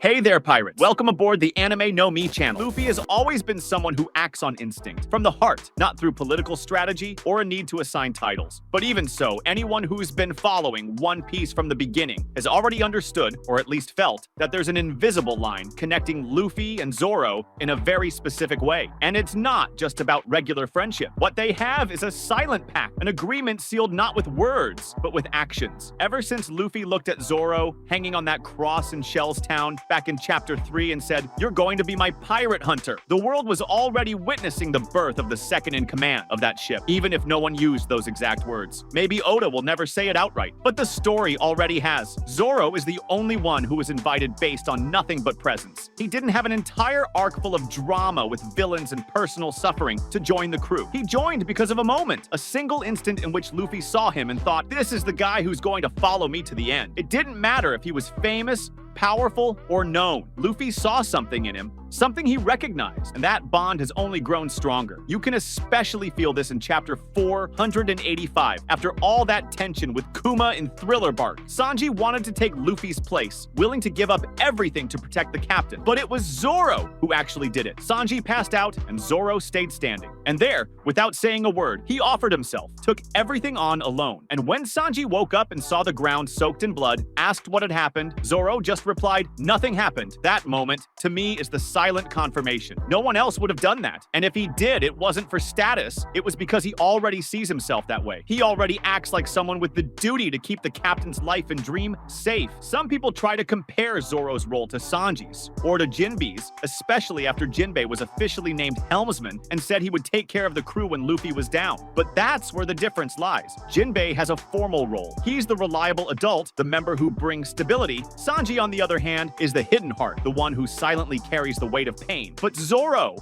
Hey there, pirates! Welcome aboard the Anime No Mi channel. Luffy has always been someone who acts on instinct, from the heart, not through political strategy or a need to assign titles. But even so, anyone who's been following One Piece from the beginning has already understood, or at least felt, that there's an invisible line connecting Luffy and Zoro in a very specific way. And it's not just about regular friendship. What they have is a silent pact, an agreement sealed not with words, but with actions. Ever since Luffy looked at Zoro hanging on that cross in Shell's Town back in Chapter 3 and said, "You're going to be my pirate hunter," the world was already witnessing the birth of the second-in-command of that ship, even if no one used those exact words. Maybe Oda will never say it outright, but the story already has. Zoro is the only one who was invited based on nothing but presence. He didn't have an entire arc full of drama with villains and personal suffering to join the crew. He joined because of a moment, a single instant in which Luffy saw him and thought, "This is the guy who's going to follow me to the end." It didn't matter if he was famous, powerful, or known. Luffy saw something in him, something he recognized, and that bond has only grown stronger. You can especially feel this in Chapter 485. After all that tension with Kuma and Thriller Bark, Sanji wanted to take Luffy's place, willing to give up everything to protect the captain. But it was Zoro who actually did it. Sanji passed out, and Zoro stayed standing. And there, without saying a word, he offered himself, took everything on alone. And when Sanji woke up and saw the ground soaked in blood, asked what had happened, Zoro just replied, "Nothing happened." That moment, to me, is the silent confirmation. No one else would have done that. And if he did, it wasn't for status. It was because he already sees himself that way. He already acts like someone with the duty to keep the captain's life and dream safe. Some people try to compare Zoro's role to Sanji's, or to Jinbei's, especially after Jinbei was officially named helmsman and said he would take care of the crew when Luffy was down. But that's where the difference lies. Jinbei has a formal role. He's the reliable adult, the member who brings stability. Sanji, on the other hand, is the hidden heart, the one who silently carries the weight of pain. But Zoro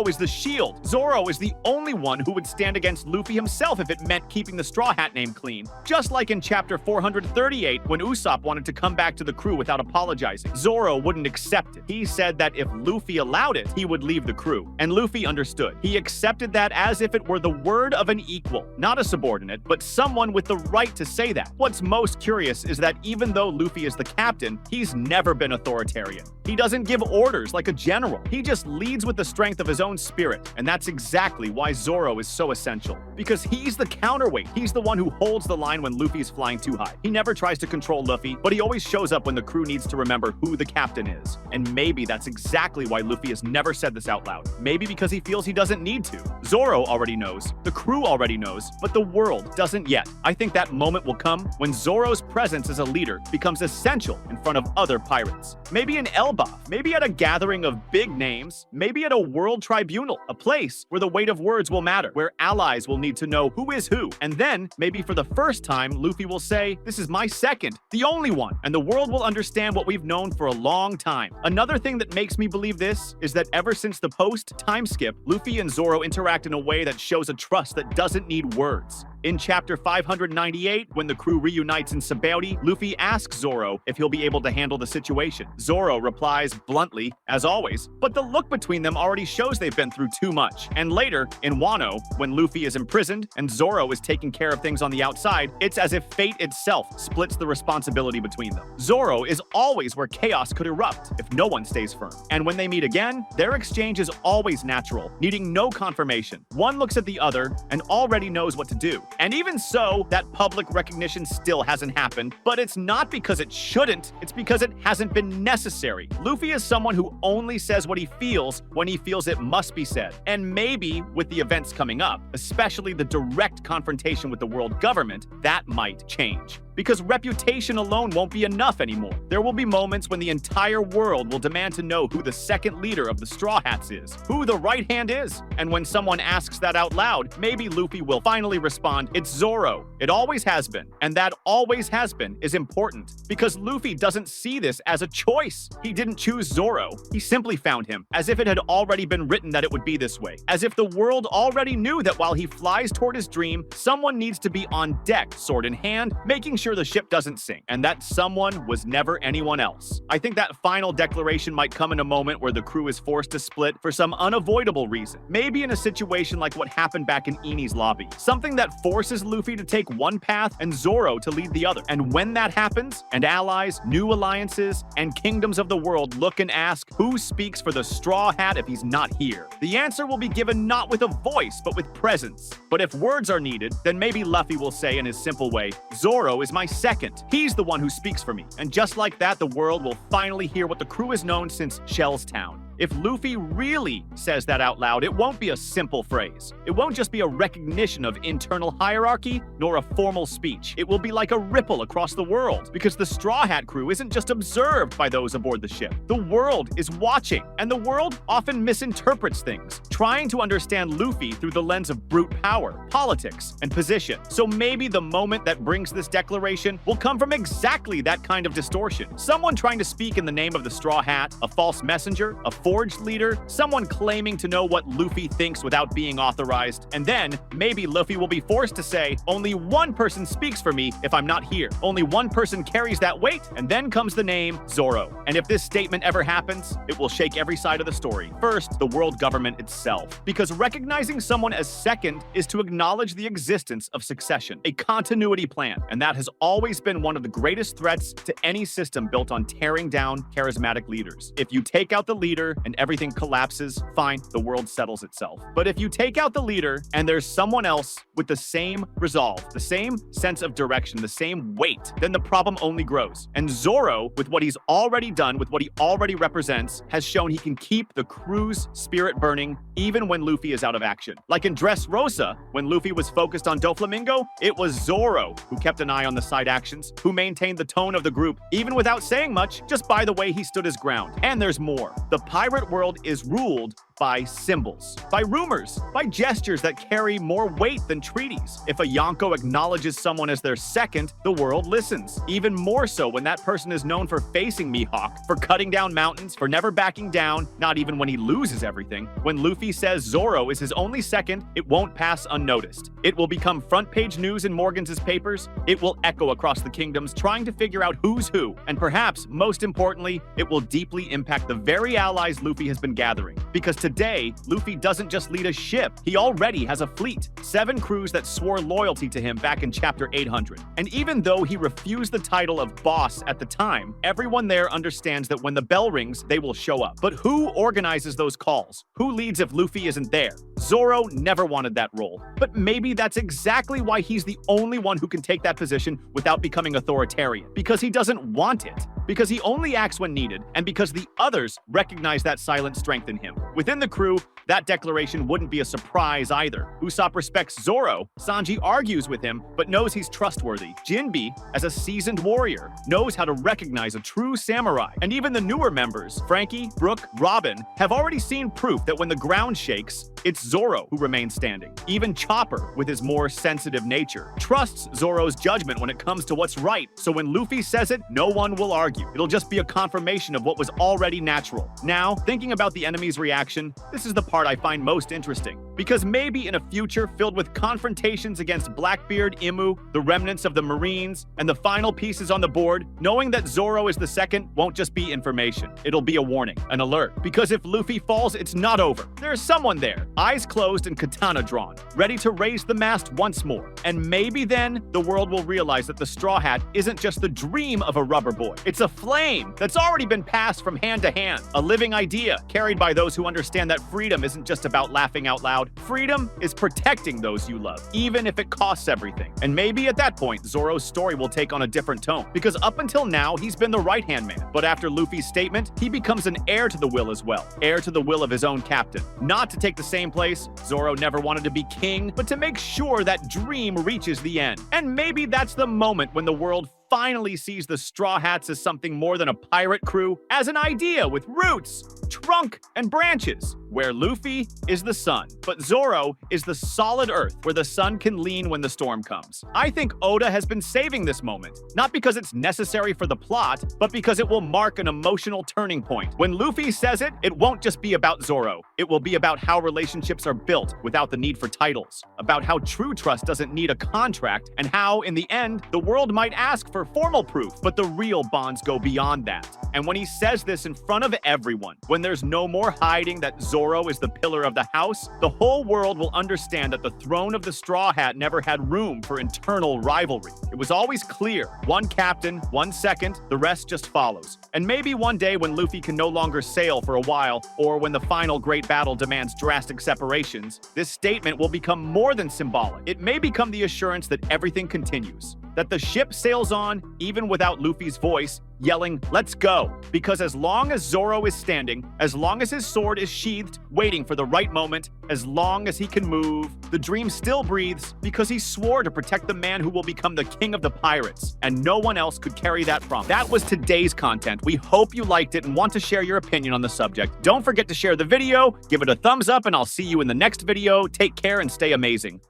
is the shield. Zoro is the only one who would stand against Luffy himself if it meant keeping the Straw Hat name clean. Just like in Chapter 438, when Usopp wanted to come back to the crew without apologizing. Zoro wouldn't accept it. He said that if Luffy allowed it, he would leave the crew. And Luffy understood. He accepted that as if it were the word of an equal, not a subordinate, but someone with the right to say that. What's most curious is that even though Luffy is the captain, he's never been authoritarian. He doesn't give orders like a general. He just leads with the strength of his own spirit, and that's exactly why Zoro is so essential. Because he's the counterweight. He's the one who holds the line when Luffy's flying too high. He never tries to control Luffy, but he always shows up when the crew needs to remember who the captain is. And maybe that's exactly why Luffy has never said this out loud. Maybe because he feels he doesn't need to. Zoro already knows, the crew already knows, but the world doesn't yet. I think that moment will come when Zoro's presence as a leader becomes essential in front of other pirates. Maybe in Elbaf, maybe at a gathering of big names, maybe at a world tribunal, a place where the weight of words will matter, where allies will need to know who is who. And then, maybe for the first time, Luffy will say, "This is my second, the only one," and the world will understand what we've known for a long time. Another thing that makes me believe this is that ever since the post-time skip, Luffy and Zoro interact in a way that shows a trust that doesn't need words. In Chapter 598, when the crew reunites in Sabaody, Luffy asks Zoro if he'll be able to handle the situation. Zoro replies bluntly, as always, but the look between them already shows they've been through too much. And later, in Wano, when Luffy is imprisoned and Zoro is taking care of things on the outside, it's as if fate itself splits the responsibility between them. Zoro is always where chaos could erupt if no one stays firm. And when they meet again, their exchange is always natural, needing no confirmation. One looks at the other and already knows what to do. And even so, that public recognition still hasn't happened, but it's not because it shouldn't, it's because it hasn't been necessary. Luffy is someone who only says what he feels when he feels it must be said. And maybe with the events coming up, especially the direct confrontation with the world government, that might change. Because reputation alone won't be enough anymore. There will be moments when the entire world will demand to know who the second leader of the Straw Hats is, who the right hand is. And when someone asks that out loud, maybe Luffy will finally respond, "It's Zoro. It always has been." And that always has been is important, because Luffy doesn't see this as a choice. He didn't choose Zoro. He simply found him, as if it had already been written that it would be this way. As if the world already knew that while he flies toward his dream, someone needs to be on deck, sword in hand, making sure the ship doesn't sink, and that someone was never anyone else. I think that final declaration might come in a moment where the crew is forced to split for some unavoidable reason. Maybe in a situation like what happened back in Eni's lobby. Something that forces Luffy to take take one path and Zoro to lead the other. And when that happens, and allies, new alliances, and kingdoms of the world look and ask who speaks for the Straw Hat if he's not here, the answer will be given not with a voice, but with presence. But if words are needed, then maybe Luffy will say in his simple way, Zoro is my second. He's the one who speaks for me. And just like that, the world will finally hear what the crew has known since Shell's Town. If Luffy really says that out loud, it won't be a simple phrase. It won't just be a recognition of internal hierarchy, nor a formal speech. It will be like a ripple across the world, because the Straw Hat crew isn't just observed by those aboard the ship. The world is watching, and the world often misinterprets things, trying to understand Luffy through the lens of brute power, politics, and position. So maybe the moment that brings this declaration will come from exactly that kind of distortion. Someone trying to speak in the name of the Straw Hat, a false messenger, a forged leader, someone claiming to know what Luffy thinks without being authorized, and then maybe Luffy will be forced to say, only one person speaks for me if I'm not here. Only one person carries that weight, and then comes the name Zoro. And if this statement ever happens, it will shake every side of the story. First, the world government itself, because recognizing someone as second is to acknowledge the existence of succession, a continuity plan, and that has always been one of the greatest threats to any system built on tearing down charismatic leaders. If you take out the leader, and everything collapses, fine, the world settles itself. But if you take out the leader and there's someone else with the same resolve, the same sense of direction, the same weight, then the problem only grows. And Zoro, with what he's already done, with what he already represents, has shown he can keep the crew's spirit burning even when Luffy is out of action. Like in Dressrosa, when Luffy was focused on Doflamingo, it was Zoro who kept an eye on the side actions, who maintained the tone of the group, even without saying much, just by the way he stood his ground. And there's more. The pirate world is ruled by symbols, by rumors, by gestures that carry more weight than treaties. If a Yonko acknowledges someone as their second, the world listens. Even more so when that person is known for facing Mihawk, for cutting down mountains, for never backing down, not even when he loses everything. When Luffy says Zoro is his only second, it won't pass unnoticed. It will become front page news in Morgan's papers. It will echo across the kingdoms, trying to figure out who's who. And perhaps, most importantly, it will deeply impact the very allies Luffy has been gathering. Because today, Luffy doesn't just lead a ship, he already has a fleet. 7 crews that swore loyalty to him back in chapter 800. And even though he refused the title of boss at the time, everyone there understands that when the bell rings, they will show up. But who organizes those calls? Who leads if Luffy isn't there? Zoro never wanted that role. But maybe that's exactly why he's the only one who can take that position without becoming authoritarian. Because he doesn't want it. Because he only acts when needed, and because the others recognize that silent strength in him. Within the crew, that declaration wouldn't be a surprise either. Usopp respects Zoro, Sanji argues with him, but knows he's trustworthy. Jinbe, as a seasoned warrior, knows how to recognize a true samurai. And even the newer members, Frankie, Brook, Robin, have already seen proof that when the ground shakes, it's Zoro who remains standing. Even Chopper, with his more sensitive nature, trusts Zoro's judgment when it comes to what's right, so when Luffy says it, no one will argue. It'll just be a confirmation of what was already natural. Now, thinking about the enemy's reaction, this is the part I find most interesting. Because maybe in a future filled with confrontations against Blackbeard, Imu, the remnants of the Marines, and the final pieces on the board, knowing that Zoro is the second won't just be information. It'll be a warning, an alert. Because if Luffy falls, it's not over. There's someone there, eyes closed and katana drawn, ready to raise the mast once more. And maybe then the world will realize that the Straw Hat isn't just the dream of a rubber boy. It's a flame that's already been passed from hand to hand, a living idea carried by those who understand that freedom isn't just about laughing out loud. Freedom is protecting those you love, even if it costs everything. And maybe at that point, Zoro's story will take on a different tone, because up until now, he's been the right-hand man. But after Luffy's statement, he becomes an heir to the will as well, heir to the will of his own captain. Not to take the same place, Zoro never wanted to be king, but to make sure that dream reaches the end. And maybe that's the moment when the world finally sees the Straw Hats as something more than a pirate crew, as an idea with roots, trunk, and branches, where Luffy is the sun, but Zoro is the solid earth where the sun can lean when the storm comes. I think Oda has been saving this moment, not because it's necessary for the plot, but because it will mark an emotional turning point. When Luffy says it, it won't just be about Zoro. It will be about how relationships are built without the need for titles, about how true trust doesn't need a contract, and how, in the end, the world might ask for formal proof, but the real bonds go beyond that. And when he says this in front of everyone, when there's no more hiding that Zoro is the pillar of the house, the whole world will understand that the throne of the Straw Hat never had room for internal rivalry. It was always clear, one captain, 1 second, the rest just follows. And maybe one day when Luffy can no longer sail for a while, or when the final great battle demands drastic separations, this statement will become more than symbolic. It may become the assurance that everything continues, that the ship sails on even without Luffy's voice yelling, "Let's go!" Because as long as Zoro is standing, as long as his sword is sheathed, waiting for the right moment, as long as he can move, the dream still breathes because he swore to protect the man who will become the king of the pirates, and no one else could carry that promise. That was today's content. We hope you liked it and want to share your opinion on the subject. Don't forget to share the video, give it a thumbs up, and I'll see you in the next video. Take care and stay amazing.